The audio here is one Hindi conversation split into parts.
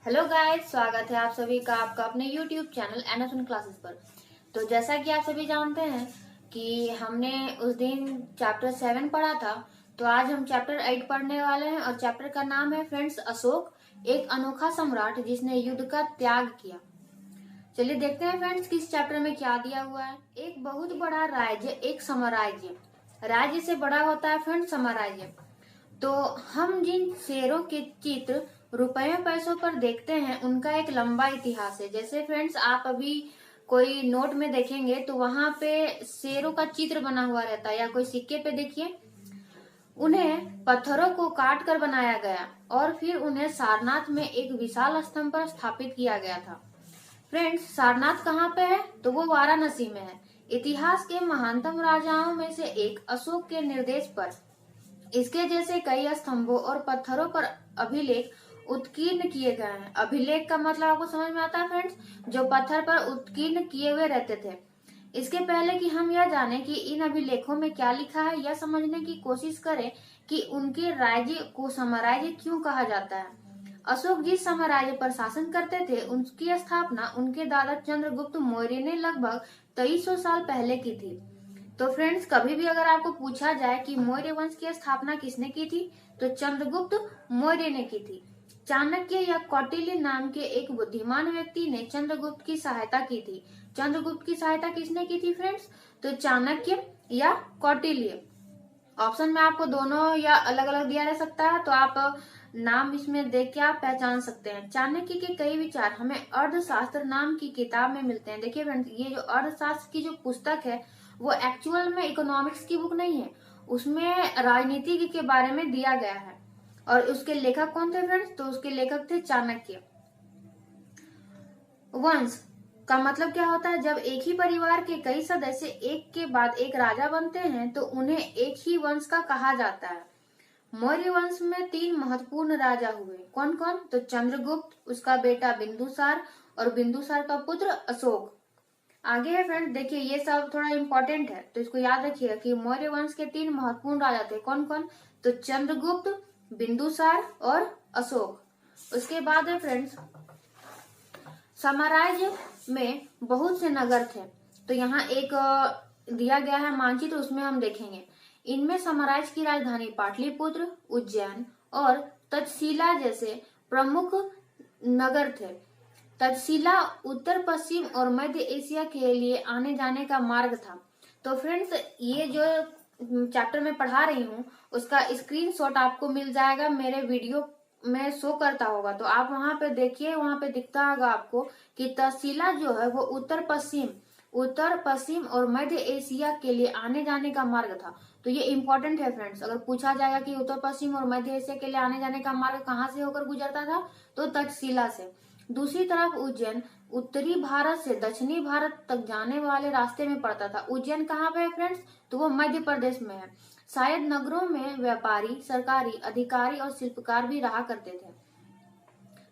हेलो गाइस, स्वागत है आप सभी का आपका अपने यूट्यूब चैनल एनाटॉमी क्लासेस पर। तो जैसा कि आप सभी जानते हैं कि हमने उस दिन चैप्टर 7 पढ़ा था, तो आज हम चैप्टर 8 पढ़ने वाले हैं और चैप्टर का नाम है फ्रेंड्स अशोक, एक अनोखा सम्राट जिसने युद्ध का त्याग किया। चलिए देखते हैं फ्रेंड्स किस चैप्टर में क्या दिया हुआ है। एक बहुत बड़ा राज्य, एक साम्राज्य। राज्य से बड़ा होता है फ्रेंड्स साम्राज्य। तो हम जिन शेरों के चित्र रुपए पैसों पर देखते हैं उनका एक लंबा इतिहास है। जैसे फ्रेंड्स आप अभी कोई नोट में देखेंगे तो वहां पे शेरों का चित्र बना हुआ रहता है, या कोई सिक्के पे देखिए उन्हें पत्थरों को काट कर बनाया गया और फिर उन्हें सारनाथ में एक विशाल स्तंभ पर स्थापित किया गया था। फ्रेंड्स सारनाथ कहाँ पे है? तो वो वाराणसी में है। इतिहास के महानतम राजाओं में से एक अशोक के निर्देश पर इसके जैसे कई स्तंभों और पत्थरों पर अभिलेख उत्कीर्ण किए गए हैं। अभिलेख का मतलब आपको समझ में आता है फ्रेंड्स, जो पत्थर पर उत्कीर्ण किए हुए रहते थे। इसके पहले कि हम यह जाने कि इन अभिलेखों में क्या लिखा है, यह समझने की कोशिश करें कि उनके राज्य को साम्राज्य क्यों कहा जाता है। अशोक जिस साम्राज्य पर शासन करते थे उनकी स्थापना उनके दादा चंद्रगुप्त मौर्य ने लगभग 2300 साल पहले की थी। तो फ्रेंड्स कभी भी अगर आपको पूछा जाए कि मौर्य वंश की स्थापना किसने की थी, तो चंद्रगुप्त मौर्य ने की थी। चाणक्य या कौटिल्य नाम के एक बुद्धिमान व्यक्ति ने चंद्रगुप्त की सहायता की थी। चंद्रगुप्त की सहायता किसने की थी फ्रेंड्स? तो चाणक्य या कौटिल्य। ऑप्शन में आपको दोनों या अलग अलग दिया जा सकता है, तो आप नाम इसमें देख के आप पहचान सकते हैं। चाणक्य के कई विचार हमें अर्थशास्त्र नाम की किताब में मिलते हैं। देखिए फ्रेंड्स, ये जो अर्थशास्त्र की जो पुस्तक है वो एक्चुअल में इकोनॉमिक्स की बुक नहीं है, उसमें राजनीति के बारे में दिया गया है। और उसके लेखक कौन थे फ्रेंड्स? तो उसके लेखक थे चाणक्य। वंश का मतलब क्या होता है? जब एक ही परिवार के कई सदस्य एक के बाद एक राजा बनते हैं तो उन्हें एक ही वंश का कहा जाता है। मौर्य वंश में 3 महत्वपूर्ण राजा हुए। कौन कौन? तो चंद्रगुप्त, उसका बेटा बिंदुसार और बिंदुसार का पुत्र अशोक। आगे है फ्रेंड्स, देखिए ये सब थोड़ा इंपॉर्टेंट है तो इसको याद रखिएगा कि मौर्य वंश के 3 महत्वपूर्ण राजा थे। कौन कौन? तो चंद्रगुप्त, बिंदुसार और अशोक। उसके बाद है फ्रेंड्स, साम्राज्य में बहुत से नगर थे। तो यहाँ एक दिया गया है मानचित्र, उसमें हम देखेंगे। इनमें साम्राज्य की राजधानी पाटलिपुत्र, उज्जैन और तक्षशिला जैसे प्रमुख नगर थे। तक्षशिला उत्तर पश्चिम और मध्य एशिया के लिए आने जाने का मार्ग था। तो फ्रेंड्स ये जो चैप्टर में पढ़ा रही हूँ उसका स्क्रीनशॉट आपको मिल जाएगा, मेरे वीडियो में शो करता होगा, तो आप वहां पे देखिए, वहां पे दिखता होगा आपको कि तक्षशिला जो है वो उत्तर पश्चिम और मध्य एशिया के लिए आने जाने का मार्ग था। तो ये इंपॉर्टेंट है फ्रेंड्स, अगर पूछा जाएगा कि उत्तर पश्चिम और मध्य एशिया के लिए आने जाने का मार्ग कहाँ से होकर गुजरता था, तो तक्षशिला से। दूसरी तरफ उज्जैन उत्तरी भारत से दक्षिणी भारत तक जाने वाले रास्ते में पड़ता था। उज्जैन कहाँ पे है फ्रेंड्स? तो वो मध्य प्रदेश में है। शायद नगरों में व्यापारी, सरकारी अधिकारी और शिल्पकार भी रहा करते थे।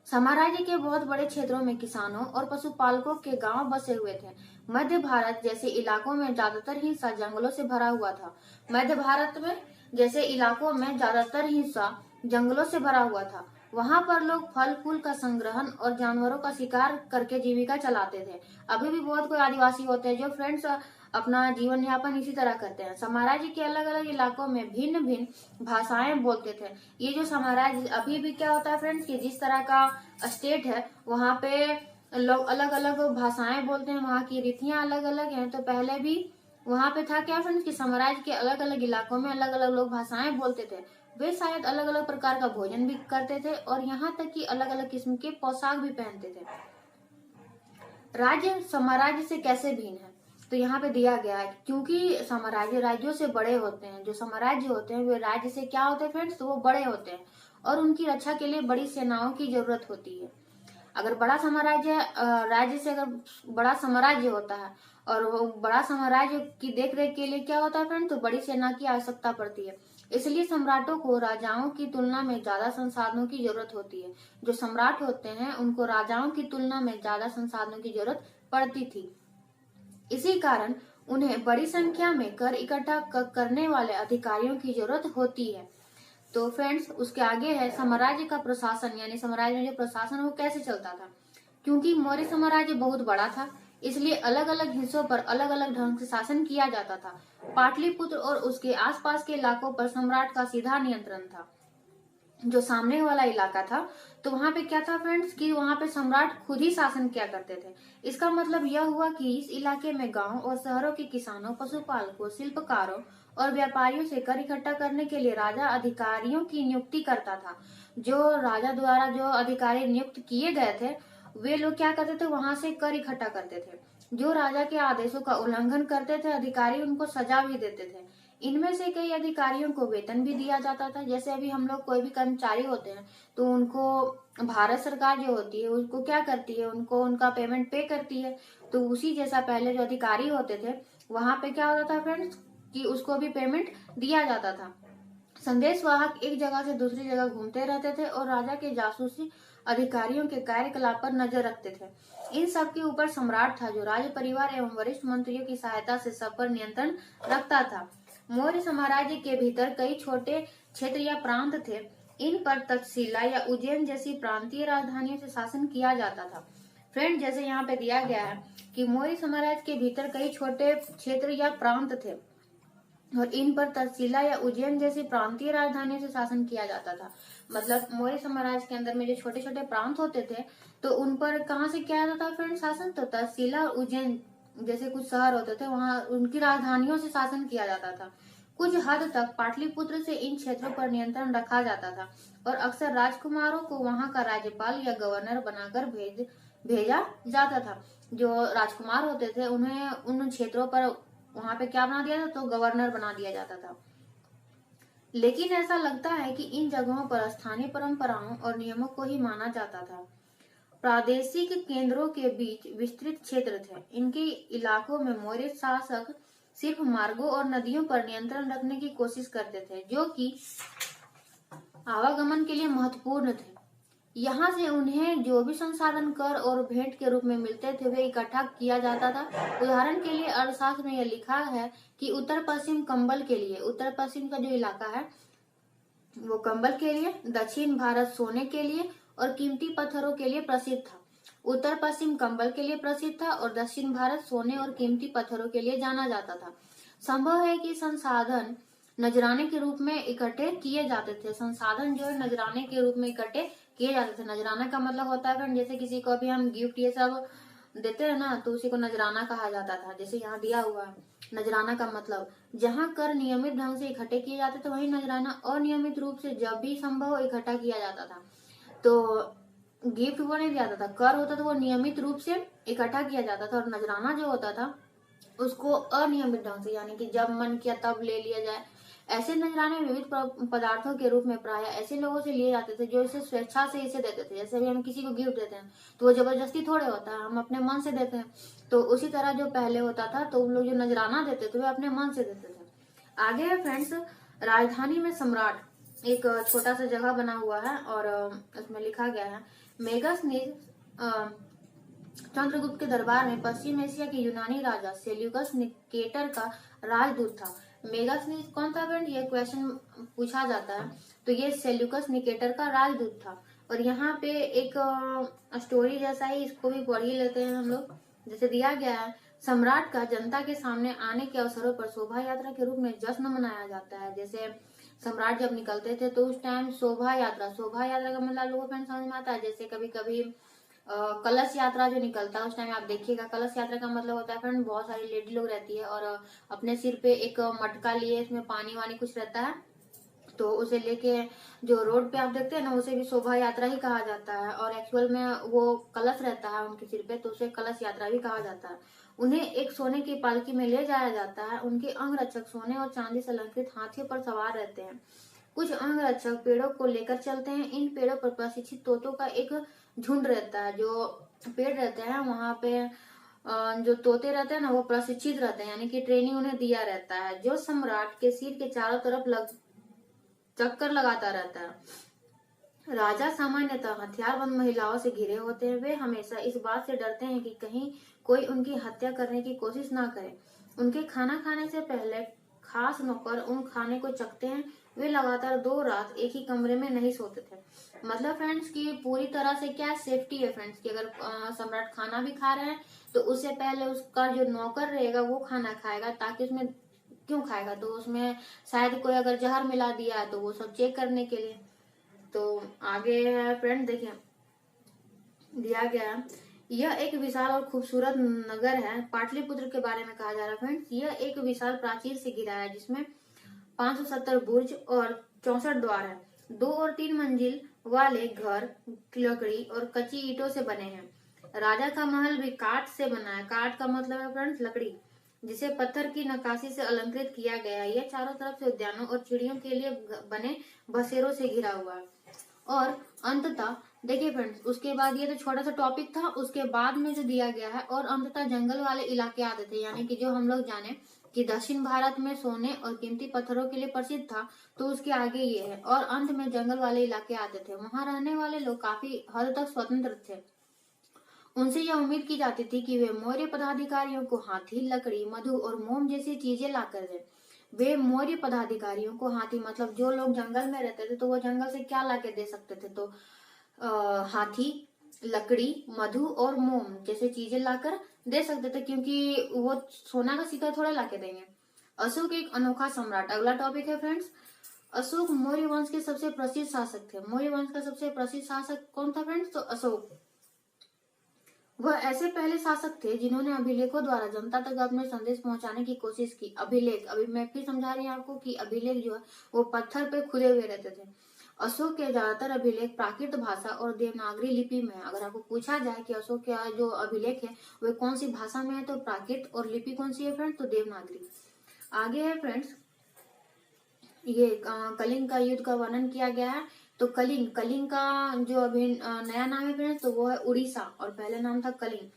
साम्राज्य के बहुत बड़े क्षेत्रों में किसानों और पशुपालकों के गांव बसे हुए थे। मध्य भारत जैसे इलाकों में ज्यादातर हिस्सा जंगलों से भरा हुआ था। मध्य भारत में जैसे इलाकों में ज्यादातर हिस्सा जंगलों से भरा हुआ था। वहां पर लोग फल फूल का संग्रहण और जानवरों का शिकार करके जीविका चलाते थे। अभी भी बहुत कोई आदिवासी होते हैं जो फ्रेंड्स अपना जीवन यापन इसी तरह करते हैं। साम्राज्य के अलग अलग इलाकों में भिन्न भिन्न भाषाएं बोलते थे। ये जो साम्राज्य अभी भी क्या होता है फ्रेंड्स कि जिस तरह का स्टेट है वहां पे लोग अलग अलग भाषाएं बोलते हैं, वहां की रीतियां अलग अलग हैं। तो पहले भी वहां पे था क्या फ्रेंड्स कि साम्राज्य के अलग अलग इलाकों में अलग अलग लोग भाषाएं बोलते थे। वे शायद अलग अलग प्रकार का भोजन भी करते थे और यहाँ तक कि अलग अलग किस्म के पोशाक भी पहनते थे। राज्य साम्राज्य से कैसे भिन्न है? तो यहाँ पे दिया गया है क्योंकि साम्राज्य राज्यों से बड़े होते हैं। जो साम्राज्य होते हैं वे राज्य से क्या होते हैं फ्रेंड्स? तो वो बड़े होते हैं और उनकी रक्षा के लिए बड़ी सेनाओं की जरूरत होती है। अगर बड़ा साम्राज्य राज्य से अगर बड़ा साम्राज्य होता है और वो बड़ा साम्राज्य की देखरेख के लिए क्या होता है फ्रेंड? तो बड़ी सेना की आवश्यकता पड़ती है। इसलिए सम्राटों को राजाओं की तुलना में ज्यादा संसाधनों की जरूरत होती है। जो सम्राट होते हैं उनको राजाओं की तुलना में ज्यादा संसाधनों की जरूरत पड़ती थी। इसी कारण उन्हें बड़ी संख्या में कर इकट्ठा करने वाले अधिकारियों की जरूरत होती है। तो फ्रेंड्स उसके आगे है साम्राज्य का प्रशासन, यानी साम्राज्य में जो प्रशासन वो कैसे चलता था। क्योंकि मौर्य साम्राज्य बहुत बड़ा था, इसलिए अलग अलग हिस्सों पर अलग अलग ढंग से शासन किया जाता था। पाटलिपुत्र और उसके आसपास के इलाकों पर सम्राट का सीधा नियंत्रण था। जो सामने वाला इलाका था, तो वहां पे क्या था फ्रेंड्स कि वहां पे सम्राट खुद ही शासन किया करते थे। इसका मतलब यह हुआ कि इस इलाके में गांव और शहरों के किसानों, पशुपालकों, शिल्पकारों और व्यापारियों से कर इकट्ठा करने के लिए राजा अधिकारियों की नियुक्ति करता था। जो राजा द्वारा जो अधिकारी नियुक्त किए गए थे, वे लोग क्या करते थे, वहां से कर इकट्ठा करते थे। जो राजा के आदेशों का उल्लंघन करते थे, अधिकारी उनको सजा भी देते थे। इनमें से कई अधिकारियों को वेतन भी दिया जाता था। जैसे अभी हम लोग कोई भी कर्मचारी होते हैं तो उनको भारत सरकार जो होती है उसको क्या करती है, उनको उनका पेमेंट पे करती है। तो उसी जैसा पहले जो अधिकारी होते थे वहां पे क्या होता था फ्रेंड्स कि उसको भी पेमेंट दिया जाता था। संदेश वाहक एक जगह से दूसरी जगह घूमते रहते थे और राजा के जासूसी अधिकारियों के कार्यकलाप पर नजर रखते थे। इन सब के ऊपर सम्राट था, जो राज परिवार एवं वरिष्ठ मंत्रियों की सहायता से सब पर नियंत्रण रखता था। मौर्य साम्राज्य के भीतर कई छोटे क्षेत्र या प्रांत थे। इन पर तक्षशिला या उज्जैन जैसी प्रांतीय राजधानियों से शासन किया जाता था। फ्रेंड, जैसे यहाँ पे दिया गया है कि मौर्य साम्राज्य के भीतर कई छोटे क्षेत्र या प्रांत थे और इन पर तक्षशिला या उज्जैन जैसी प्रांतीय राजधानियों से शासन किया जाता था। मतलब मौर्य साम्राज्य के अंदर में जो छोटे छोटे प्रांत होते थे तो उन पर कहाँ से किया जाता था फ्रेंड शासन, तो तक्षशिला और उज्जैन जैसे कुछ शहर होते थे वहां उनकी राजधानियों से शासन किया जाता था। कुछ हद तक पाटलिपुत्र से इन क्षेत्रों पर नियंत्रण रखा जाता था और अक्सर राजकुमारों को वहां का राज्यपाल या गवर्नर बनाकर भेजा जाता था। जो राजकुमार होते थे उन्हें उन क्षेत्रों पर वहां पे क्या बना दिया था, तो गवर्नर बना दिया जाता था। लेकिन ऐसा लगता है कि इन जगहों पर स्थानीय परंपराओं और नियमों को ही माना जाता था। प्रादेशिक केंद्रों के बीच विस्तृत क्षेत्र थे। इनके इलाकों में मौर्य शासक सिर्फ मार्गों और नदियों पर नियंत्रण रखने की कोशिश करते थे, जो कि आवागमन के लिए महत्वपूर्ण थे। यहाँ से उन्हें जो भी संसाधन कर और भेंट के रूप में मिलते थे वे इकट्ठा किया जाता था। उदाहरण के लिए अर्थशास्त्र में यह लिखा है कि उत्तर पश्चिम कंबल के लिए, उत्तर पश्चिम का जो इलाका है वो कंबल के लिए, दक्षिण भारत सोने के लिए और कीमती पत्थरों के लिए प्रसिद्ध था। उत्तर पश्चिम कंबल के लिए प्रसिद्ध था और दक्षिण भारत सोने और कीमती पत्थरों के लिए जाना जाता था। संभव है कि संसाधन नजराने के रूप में इकट्ठे किए जाते थे। संसाधन जो है नजराने के रूप में इकट्ठे किए जाते थे। नजराना का मतलब होता है जैसे किसी को अभी हम गिफ्ट ये सब देते हैं ना, तो उसी को नजराना कहा जाता था। जैसे यहाँ दिया हुआ है नजराना का मतलब जहाँ कर नियमित ढंग से इकट्ठे किए जाते थे वही नजराना अनियमित रूप से जब भी संभव इकट्ठा किया जाता था। तो गिफ्ट वो नहीं दिया जाता था, कर होता था वो नियमित रूप से इकट्ठा किया जाता था और नजराना जो होता था उसको अनियमित ढंग से यानी कि जब मन किया तब ले लिया जाए। ऐसे नजराने विविध पदार्थों के रूप में प्राय ऐसे लोगों से लिए जाते थे जो इसे स्वेच्छा से इसे देते थे। जैसे अभी हम किसी को गिफ्ट देते हैं तो वो जबरदस्ती थोड़े होता है, हम अपने मन से देते हैं। तो उसी तरह जो पहले होता था तो उन लोग जो नजराना देते थे वे अपने मन से देते थे। आगे है फ्रेंड्स, राजधानी में सम्राट एक छोटा सा जगह बना हुआ है और उसमें लिखा गया है मेगासनीज चंद्रगुप्त के दरबार में पश्चिम एशिया के यूनानी राजा सेल्यूकस निकेटर का राजदूत था। मेगासनीज कौन था फ्रेंड, ये क्वेश्चन पूछा जाता है। तो ये सेल्यूकस निकेटर का राजदूत था। और यहाँ पे एक स्टोरी जैसा ही इसको भी पढ़ ही लेते हैं हम लोग। जैसे दिया गया है, सम्राट का जनता के सामने आने के अवसरों पर शोभा यात्रा के रूप में जश्न मनाया जाता है। जैसे सम्राट जब निकलते थे तो उस टाइम शोभा यात्रा का मतलब लोगों को समझ में आता है। जैसे कभी कभी कलश यात्रा जो निकलता है उस टाइम आप देखिएगा। कलश यात्रा का मतलब होता है फ्रेंड बहुत सारी लेडी लोग रहती है और अपने सिर पे एक मटका लिए इसमें पानी वानी कुछ रहता है, तो उसे लेके जो रोड पे आप देखते हैं ना उसे भी शोभा यात्रा ही कहा जाता है। और एक्चुअल में वो कलश रहता है उनके सिर पे तो उसे कलश यात्रा भी कहा जाता है। उन्हें एक सोने की पालकी में ले जाया जाता है। उनके अंगरक्षक सोने और चांदी से अलंकृत हाथियों पर सवार रहते हैं। कुछ अंगरक्षक पेड़ों को लेकर चलते हैं। इन पेड़ों पर प्रशिक्षित तोतों का एक झुंड रहता है। जो पेड़ रहते हैं वहां पे जो तोते रहते हैं ना वो प्रशिक्षित रहते हैं, यानी कि ट्रेनिंग उन्हें दिया रहता है। जो सम्राट के सिर के चारों तरफ चक्कर लगाता रहता है। राजा सामान्यतः हथियारबंद महिलाओं से घिरे होते हैं। वे हमेशा इस बात से डरते हैं कि कहीं कोई उनकी हत्या करने की कोशिश ना करे। उनके खाना खाने से पहले खास नौकर उन खाने को चखते हैं वे लगातार 2 रात एक ही कमरे में नहीं सोते थे। मतलब फ्रेंड्स कि पूरी तरह से क्या सेफ्टी है फ्रेंड्स कि अगर सम्राट खाना भी खा रहे हैं तो उससे पहले उसका जो नौकर रहेगा वो खाना खाएगा, ताकि उसमें क्यों खाएगा, तो उसमें शायद कोई अगर जहर मिला दिया है तो वो सब चेक करने के लिए। तो आगे है फ्रेंड, देखिए दिया गया है, यह एक विशाल और खूबसूरत नगर है। पाटलिपुत्र के बारे में कहा जा रहा है फ्रेंड्स, यह एक विशाल प्राचीर से घिरा है जिसमें 570 बुर्ज और 64 द्वार है। 2 और 3 मंजिल वाले घर लकड़ी और कच्ची ईंटों से बने हैं। राजा का महल भी काठ से बना है। काठ का मतलब है फ्रेंड्स लकड़ी, जिसे पत्थर की नक्काशी से अलंकृत किया गया है। यह चारों तरफ से उद्यानों और चिड़ियों के लिए बने बसेरों से घिरा हुआ है। और अंततः देखिए फ्रेंड्स, उसके बाद ये तो छोटा सा टॉपिक था, उसके बाद में जो दिया गया है, और अंततः जंगल वाले इलाके आते थे, यानी कि जो हम लोग जाने कि दक्षिण भारत में सोने और कीमती पत्थरों के लिए प्रसिद्ध था, तो उसके आगे ये है, और अंत में जंगल वाले इलाके आते थे। वहां रहने वाले लोग काफी हद तक स्वतंत्र थे। उनसे यह उम्मीद की जाती थी कि वे मौर्य पदाधिकारियों को हाथी, लकड़ी, मधु और मोम जैसी चीजें लाकर दें। वे मौर्य पदाधिकारियों को हाथी मतलब जो लोग जंगल में रहते थे तो वो जंगल से क्या लाके दे सकते थे, तो हाथी, लकड़ी, मधु और मोम जैसे चीजें लाकर दे सकते थे, क्योंकि वो सोना का सिक्का थोड़ा लाके देंगे। अशोक एक अनोखा सम्राट। अगला टॉपिक है फ्रेंड्स, अशोक मौर्य वंश के सबसे प्रसिद्ध शासक थे। मौर्य वंश का सबसे प्रसिद्ध शासक कौन था फ्रेंड्स, तो अशोक। वह ऐसे पहले शासक थे जिन्होंने अभिलेखों द्वारा जनता तक अपने संदेश पहुंचाने की कोशिश की। अभिलेख, अभी मैं फिर समझा रही हूँ आपको कि अभिलेख जो है वो पत्थर पे खुदे हुए रहते थे। अशोक के ज्यादातर अभिलेख प्राकृत भाषा और देवनागरी लिपि में है। अगर आपको पूछा जाए कि अशोक का जो अभिलेख है वे कौन सी भाषा में है, तो प्राकृत, और लिपि कौन सी है फ्रेंड्स, तो देवनागरी। आगे है फ्रेंड्स, ये कलिंग का युद्ध का वर्णन किया गया है। तो कलिंग, कलिंग का जो अभी नया नाम है फ्रेंड्स तो वो है उड़ीसा, और पहले नाम था कलिंग।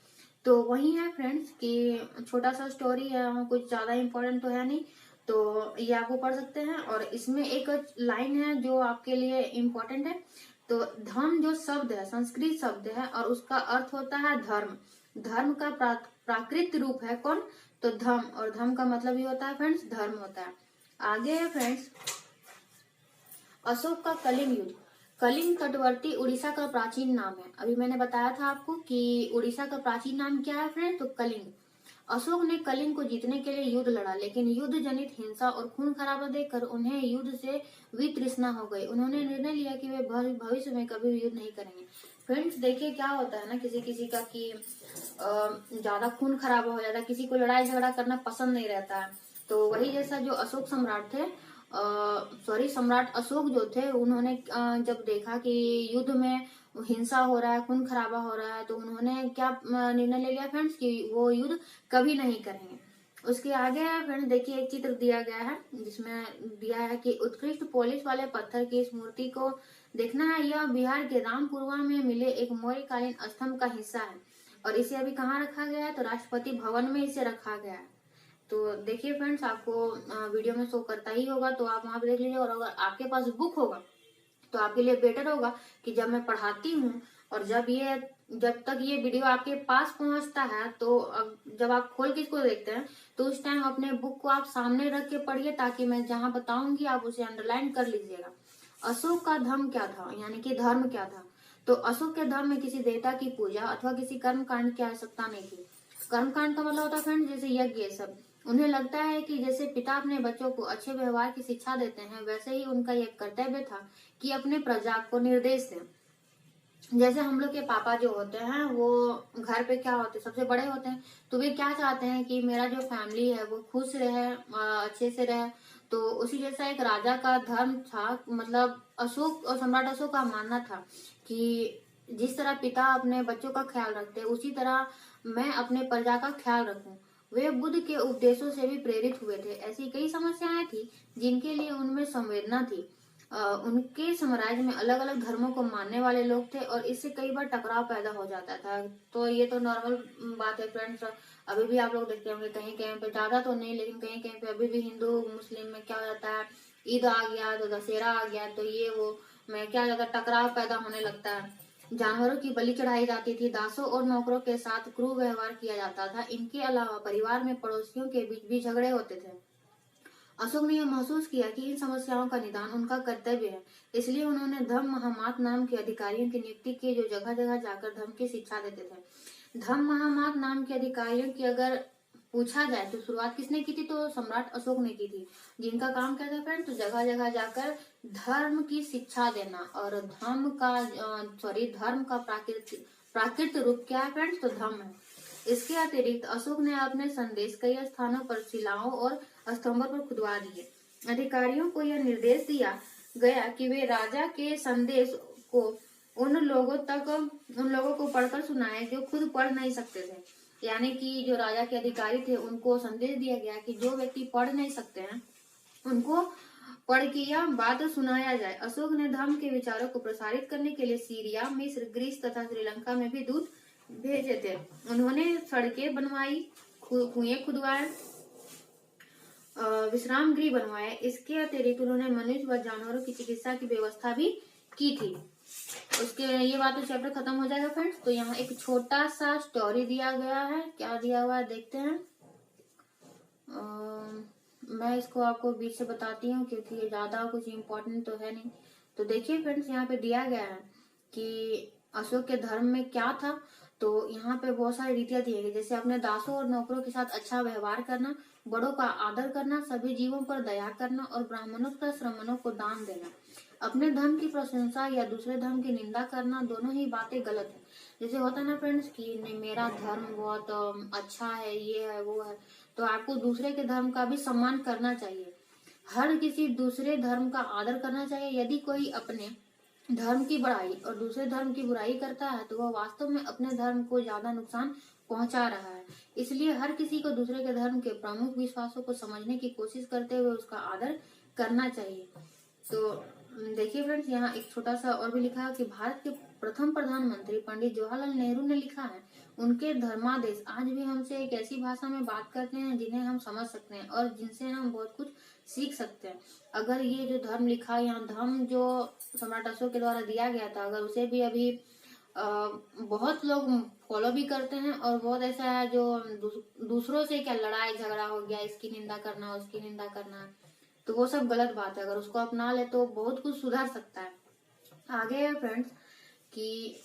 तो वही है फ्रेंड्स कि छोटा सा स्टोरी है, कुछ ज्यादा इम्पोर्टेंट तो है नहीं, तो ये आपको पढ़ सकते हैं। और इसमें एक लाइन है जो आपके लिए इम्पोर्टेंट है। तो धर्म जो शब्द है संस्कृत शब्द है और उसका अर्थ होता है धर्म। धर्म का प्राकृत रूप है कौन, तो धर्म, और धर्म का मतलब ये होता है फ्रेंड्स धर्म होता है। आगे है फ्रेंड्स, अशोक का कलिंग युद्ध। कलिंग तटवर्ती उड़ीसा का प्राचीन नाम है। अभी मैंने बताया था आपको कि उड़ीसा का प्राचीन नाम क्या है फ्रेंड, तो कलिंग। अशोक ने कलिंग को जीतने के लिए युद्ध लड़ा, लेकिन युद्ध जनित हिंसा और खून खराबा देखकर उन्हें युद्ध से वितृष्णा हो गई। उन्होंने निर्णय लिया कि वे भविष्य में कभी भी युद्ध नहीं करेंगे। फ्रेंड्स देखिए क्या होता है ना, किसी किसी का कि ज्यादा खून खराबा हो जाता है, किसी को लड़ाई झगड़ा करना पसंद नहीं रहता है। तो वही जैसा जो अशोक सम्राट थे, सम्राट अशोक जो थे, उन्होंने जब देखा कि युद्ध में हिंसा हो रहा है, खून खराबा हो रहा है, तो उन्होंने क्या निर्णय ले लिया फ्रेंड्स कि वो युद्ध कभी नहीं करेंगे। उसके आगे है फ्रेंड्स, देखिए एक चित्र दिया गया है जिसमें दिया है कि उत्कृष्ट पॉलिश वाले पत्थर की इस मूर्ति को देखना है। यह बिहार के रामपुरवा में मिले एक मौर्यकालीन स्तंभ का हिस्सा है, और इसे अभी कहाँ रखा गया है, तो राष्ट्रपति भवन में इसे रखा गया है। तो देखिए फ्रेंड्स, आपको वीडियो में शो करता ही होगा, तो आप वहां पे देख लीजिए। और अगर आपके पास बुक होगा तो आपके लिए बेटर होगा कि जब मैं पढ़ाती हूँ और जब तक ये वीडियो आपके पास पहुंचता है, तो जब आप खोल के इसको देखते हैं तो उस टाइम अपने बुक को आप सामने रख के पढ़िए, ताकि मैं जहां बताऊंगी आप उसे अंडरलाइन कर लीजिएगा। अशोक का धर्म क्या था, यानी कि धर्म क्या था, तो अशोक के धर्म में किसी देवता की पूजा अथवा किसी कर्म कांड की आवश्यकता नहीं थी। कर्म कांड का मतलब होता है फ्रेंड जैसे यज्ञ, ये सब। उन्हें लगता है कि जैसे पिता अपने बच्चों को अच्छे व्यवहार की शिक्षा देते हैं, वैसे ही उनका यह कर्तव्य था कि अपने प्रजा को निर्देश दें। जैसे हम लोग के पापा जो होते हैं वो घर पे क्या होते हैं, सबसे बड़े होते हैं, तो वे क्या चाहते हैं कि मेरा जो फैमिली है वो खुश रहे, अच्छे से रहे। तो उसी जैसा एक राजा का धर्म था, मतलब अशोक और सम्राट अशोक का मानना था कि जिस तरह पिता अपने बच्चों का ख्याल रखते हैं उसी तरह मैं अपने प्रजा का ख्याल रखूं। वे बुद्ध के उपदेशों से भी प्रेरित हुए थे। ऐसी कई समस्याएं थी जिनके लिए उनमें संवेदना थी। उनके साम्राज्य में अलग अलग धर्मों को मानने वाले लोग थे और इससे कई बार टकराव पैदा हो जाता था। तो ये तो नॉर्मल बात है फ्रेंड्स, अभी भी आप लोग देखते होंगे कहीं कहीं पे, ज्यादा तो नहीं लेकिन कहीं कहीं पे अभी भी हिंदू मुस्लिम में क्या हो जाता है, ईद आ गया तो दशहरा आ गया तो ये वो में क्या ज्यादा टकराव पैदा होने लगता है। जानवरों की बलि चढ़ाई जाती थी, दासों और नौकरों के साथ क्रूर व्यवहार किया जाता था। इनके अलावा परिवार में पड़ोसियों के बीच भी झगड़े होते थे। अशोक ने यह महसूस किया कि इन समस्याओं का निदान उनका कर्तव्य है, इसलिए उन्होंने धम्म महामात नाम के अधिकारियों की नियुक्ति की, जो जगह जगह जाकर धम्म की शिक्षा देते थे। धम्म महामात नाम के अधिकारियों की अगर पूछा जाए तो शुरुआत किसने की थी, तो सम्राट अशोक ने की थी, जिनका काम क्या था फ्रेंड, तो जगह जगह जाकर धर्म की शिक्षा देना। और धर्म का प्राकृत रूप क्या है फ्रेंड्स, तो धम्म है। इसके अतिरिक्त अशोक ने अपने संदेश कई स्थानों पर शिलाओं और स्तंभों पर खुदवा दिए। अधिकारियों को यह निर्देश दिया गया कि वे राजा के संदेश को उन लोगों को पढ़कर सुनाए जो खुद पढ़ नहीं सकते थे। यानी कि जो राजा के अधिकारी थे उनको संदेश दिया गया कि जो व्यक्ति पढ़ नहीं सकते हैं उनको पढ़ के यह बात सुनाया जाए। अशोक ने धर्म के विचारों को प्रसारित करने के लिए सीरिया, मिस्र, ग्रीस तथा श्रीलंका में भी दूत भेजे थे। उन्होंने सड़कें बनवाई, कुएं खुदवाए, विश्राम गृह बनवाए। इसके अतिरिक्त उन्होंने मनुष्य व जानवरों की चिकित्सा की व्यवस्था भी की थी। उसके ये बात तो चैप्टर खत्म हो जाएगा फ्रेंड्स। तो यहाँ एक छोटा सा स्टोरी दिया गया है, क्या दिया हुआ है देखते हैं। मैं इसको आपको बीच से बताती हूँ क्योंकि ये ज्यादा कुछ इम्पोर्टेंट तो है नहीं। तो देखिए फ्रेंड्स, यहाँ पे दिया गया है कि अशोक के धर्म में क्या था। तो यहाँ पे बहुत सारी रीतियां दी गई, जैसे अपने दासों और नौकरों के साथ अच्छा व्यवहार करना, बड़ों का आदर करना, सभी जीवों पर दया करना और ब्राह्मणों तथा श्रमणों को दान देना। अपने धर्म की प्रशंसा या दूसरे धर्म की निंदा करना, दोनों ही बातें गलत है। जैसे होता है ना फ्रेंड्स कि नहीं मेरा धर्म बहुत अच्छा है, ये है वो है, तो आपको दूसरे के धर्म का भी सम्मान करना चाहिए। हर किसी दूसरे धर्म का आदर करना चाहिए। यदि कोई अपने धर्म की बड़ाई और दूसरे धर्म की बुराई करता है तो वह वास्तव में अपने धर्म को ज्यादा नुकसान पहुंचा रहा है। इसलिए हर किसी को दूसरे के धर्म के प्रमुख विश्वासों को समझने की कोशिश करते हुए उसका आदर करना चाहिए। तो देखिए फ्रेंड्स, यहाँ एक छोटा सा और भी लिखा है कि भारत के प्रथम प्रधानमंत्री पंडित जवाहरलाल नेहरू ने लिखा है, उनके धर्मादेश आज भी हमसे एक ऐसी भाषा में बात करते हैं जिन्हें हम समझ सकते हैं और जिनसे हम बहुत कुछ सीख सकते हैं। अगर ये जो धर्म लिखा है यहाँ, धर्म जो सम्राट अशोक के द्वारा दिया गया था, अगर उसे भी अभी बहुत लोग फॉलो भी करते हैं और बहुत ऐसा है जो दूसरों से क्या लड़ाई झगड़ा हो गया, इसकी निंदा करना उसकी निंदा करना, तो वो सब गलत बात है। अगर उसको अपना ले तो बहुत कुछ सुधर सकता है। आगे है फ्रेंड्स कि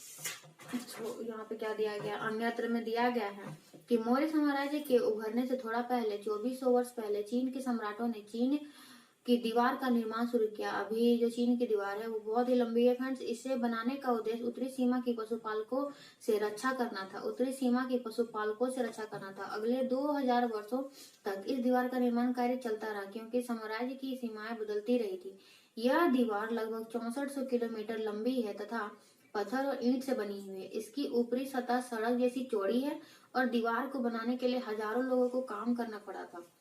यहाँ पे क्या दिया गया, अन्यत्र में दिया गया है कि मौर्य साम्राज्य के उभरने से थोड़ा पहले 2400 वर्ष पहले चीन के सम्राटों ने चीन की दीवार का निर्माण शुरू किया। अभी जो चीन की दीवार है वो बहुत ही लंबी है फ्रेंड्स। इसे बनाने का उद्देश्य उत्तरी सीमा की पशुपालकों से रक्षा करना था। उत्तरी सीमा की पशुपालकों से रक्षा करना था। अगले 2000 वर्षों तक इस दीवार का निर्माण कार्य चलता रहा क्योंकि साम्राज्य की सीमाएं बदलती रही थी। यह दीवार लगभग 6400 किलोमीटर लंबी है तथा पत्थर और ईंट से बनी हुई है। इसकी ऊपरी सतह सड़क जैसी चौड़ी है और दीवार को बनाने के लिए हजारों लोगों को काम करना पड़ा था।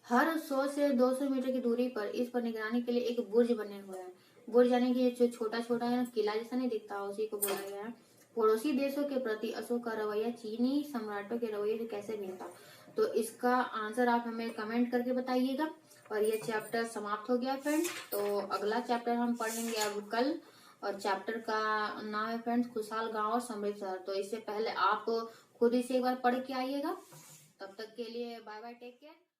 हर 100 से 200 मीटर की दूरी पर इस पर निगरानी के लिए एक बुर्ज बने हुए हैं। बुर्ज यानी कि जो छोटा छोटा है किला जैसा नहीं दिखता, उसी को बोला गया है। पड़ोसी देशों के प्रति अशोक का रवैया चीनी सम्राटों के रवैये से कैसे भिन्न था, तो इसका आंसर आप हमें कमेंट करके बताइएगा। और ये चैप्टर समाप्त हो गया फ्रेंड्स। तो अगला चैप्टर हम पढ़ेंगे अब कल, और चैप्टर का नाम है फ्रेंड्स खुशहाल गांव और समृद्ध शहर। तो इससे पहले आप खुद इसे एक बार पढ़ के आइएगा। तब तक के लिए बाय बाय, टेक केयर।